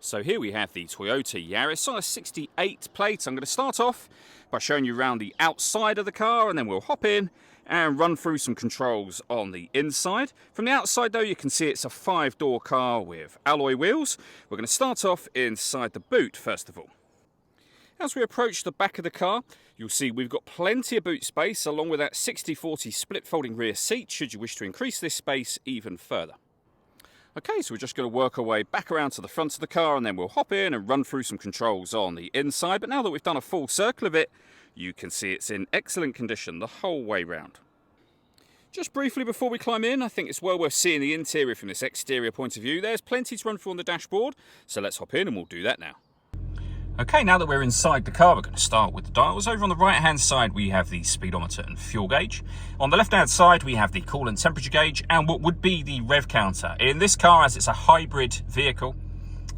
So here we have the Toyota Yaris on a 68 plate. I'm going to start off by showing you around the outside of the car, and then we'll hop in and run through some controls on the inside. From the outside though, you can see it's a 5-door car with alloy wheels. We're going to start off inside the boot first of all. As we approach the back of the car, you'll see we've got plenty of boot space along with that 60/40 split folding rear seat should you wish to increase this space even further. Okay, so we're just going to work our way back around to the front of the car, and then we'll hop in and run through some controls on the inside. But now that we've done a full circle of it, you can see it's in excellent condition the whole way round. Just briefly before we climb in, I think it's well worth seeing the interior from this exterior point of view. There's plenty to run through on the dashboard, so let's hop in and we'll do that now. Okay, now that we're inside the car, we're going to start with the dials. Over on the right hand side we have the speedometer and fuel gauge. On the left hand side we have the coolant temperature gauge and what would be the rev counter. In this car, as it's a hybrid vehicle,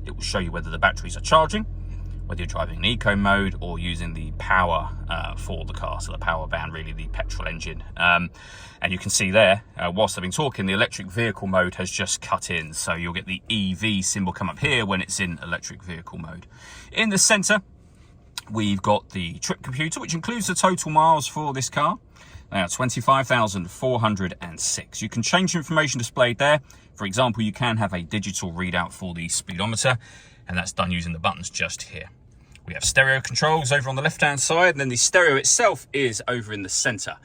it will show you whether the batteries are charging, whether you're driving in eco mode or using the power for the car, so the power band, really the petrol engine. And you can see there, whilst I've been talking, the electric vehicle mode has just cut in, so you'll get the EV symbol come up here when it's in electric vehicle mode. In the centre, we've got the trip computer, which includes the total miles for this car. Now, 25,406. You can change the information displayed there. For example, you can have a digital readout for the speedometer, and that's done using the buttons just here. We have stereo controls over on the left-hand side, and then the stereo itself is over in the centre.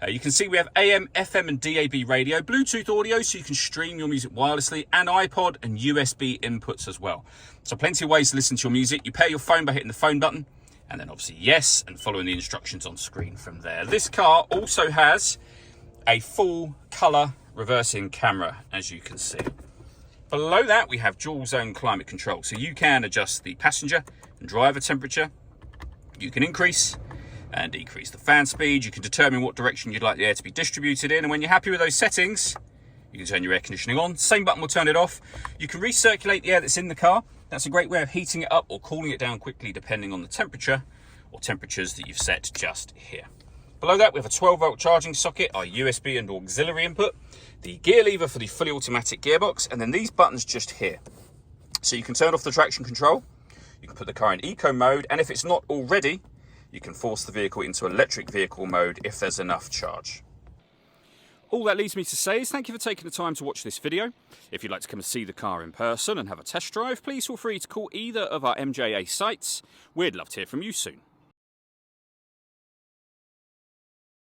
You can see we have AM, FM and DAB radio, Bluetooth audio so you can stream your music wirelessly, and iPod and USB inputs as well. So plenty of ways to listen to your music. You pair your phone by hitting the phone button, and then obviously yes, and following the instructions on screen from there. This car also has a full colour reversing camera, as you can see. Below that, we have dual zone climate control. So you can adjust the passenger and driver temperature. You can increase and decrease the fan speed. You can determine what direction you'd like the air to be distributed in. And when you're happy with those settings, you can turn your air conditioning on. Same button will turn it off. You can recirculate the air that's in the car. That's a great way of heating it up or cooling it down quickly depending on the temperature or temperatures that you've set just here. Below that, we have a 12-volt charging socket, our USB and auxiliary input, the gear lever for the fully automatic gearbox, and then these buttons just here. So you can turn off the traction control, you can put the car in eco mode, and if it's not already, you can force the vehicle into electric vehicle mode if there's enough charge. All that leaves me to say is thank you for taking the time to watch this video. If you'd like to come and see the car in person and have a test drive, please feel free to call either of our MJA sites. We'd love to hear from you soon.